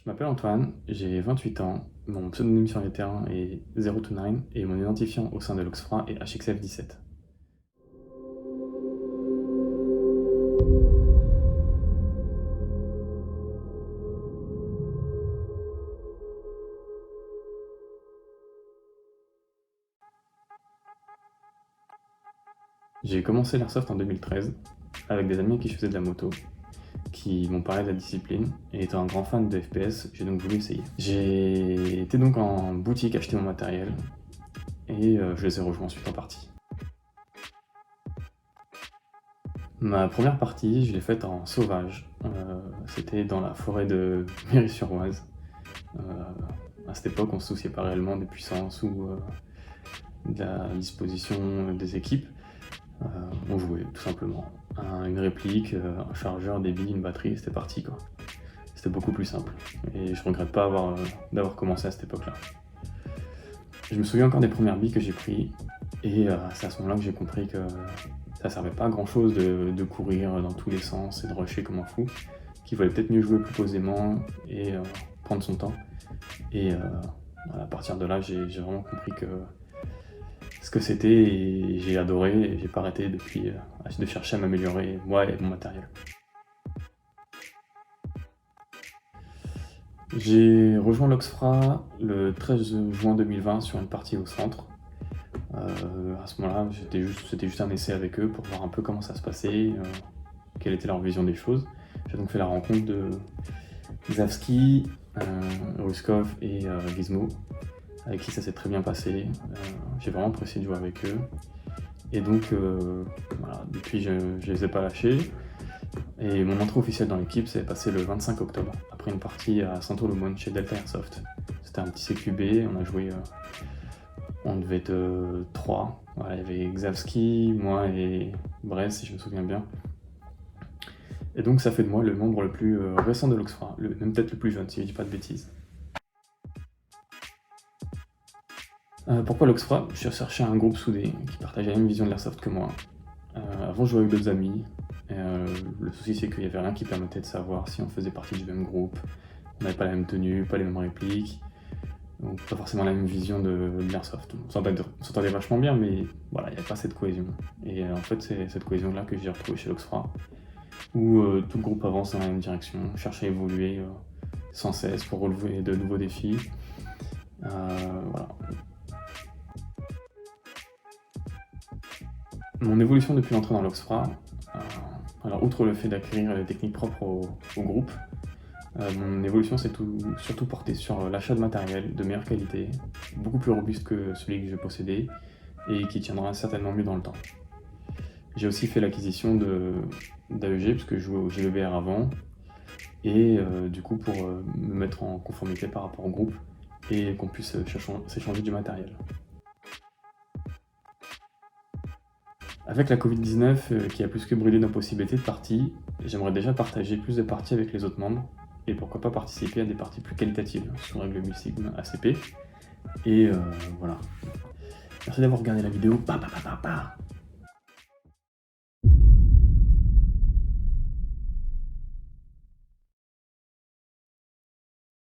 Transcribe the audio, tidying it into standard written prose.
Je m'appelle Antoine, j'ai 28 ans, mon pseudonyme sur les terrains est 029 et mon identifiant au sein de l'Oxfra est HXF17. J'ai commencé l'airsoft en 2013 avec des amis à qui je faisais de la moto, qui m'ont parlé de la discipline, et étant un grand fan de FPS, j'ai donc voulu essayer. J'ai été donc en boutique acheter mon matériel, et je les ai rejoints ensuite en partie. Ma première partie, je l'ai faite en sauvage, c'était dans la forêt de Méry-sur-Oise. À cette époque, on se souciait pas réellement des puissances ou de la disposition des équipes. On jouait tout simplement. Une réplique, un chargeur, des billes, une batterie, c'était parti quoi. C'était beaucoup plus simple. Et je regrette pas d'avoir commencé à cette époque-là. Je me souviens encore des premières billes que j'ai prises, et c'est à ce moment-là que j'ai compris que ça servait pas à grand chose de courir dans tous les sens et de rusher comme un fou, qu'il valait peut-être mieux jouer plus posément et prendre son temps. Et à partir de là, j'ai vraiment compris ce que c'était, et j'ai adoré, et j'ai pas arrêté depuis de chercher à m'améliorer, moi et mon matériel. J'ai rejoint l'Oxfra le 13 juin 2020 sur une partie au centre. À ce moment-là, c'était juste un essai avec eux pour voir un peu comment ça se passait, quelle était leur vision des choses. J'ai donc fait la rencontre de Xavski, Ruskov et Gizmo, avec qui ça s'est très bien passé. J'ai vraiment apprécié de jouer avec eux. Et donc, voilà, depuis, je ne les ai pas lâchés. Et mon entrée officielle dans l'équipe s'est passée le 25 octobre, après une partie à Saint-Olomone chez Delta Airsoft. C'était un petit CQB, on a joué, on devait être 3. Voilà, il y avait Xavski, moi et Brest, si je me souviens bien. Et donc ça fait de moi le membre le plus récent de l'Oxfra, même peut-être le plus jeune, si je dis pas de bêtises. Pourquoi l'Oxfra? Je cherchais un groupe soudé, qui partageait la même vision de l'airsoft que moi. Avant, je jouais avec d'autres amis. Le souci, c'est qu'il n'y avait rien qui permettait de savoir si on faisait partie du même groupe. On n'avait pas la même tenue, pas les mêmes répliques, donc pas forcément la même vision de l'airsoft. On s'entendait vachement bien, mais voilà, il n'y avait pas cette cohésion. Et en fait, c'est cette cohésion-là que j'ai retrouvée chez l'Oxfra, où tout le groupe avance dans la même direction, cherche à évoluer sans cesse pour relever de nouveaux défis. Voilà. Mon évolution depuis l'entrée dans l'Oxfra, alors outre le fait d'acquérir les techniques propres au groupe, mon évolution s'est surtout portée sur l'achat de matériel de meilleure qualité, beaucoup plus robuste que celui que je possédais et qui tiendra certainement mieux dans le temps. J'ai aussi fait l'acquisition d'AEG, puisque je jouais au GEBR avant, et du coup pour me mettre en conformité par rapport au groupe et qu'on puisse s'échanger du matériel. Avec la Covid-19 qui a plus que brûlé nos possibilités de parties, j'aimerais déjà partager plus de parties avec les autres membres, et pourquoi pas participer à des parties plus qualitatives, sous règle multisigme ACP. Et voilà. Merci d'avoir regardé la vidéo.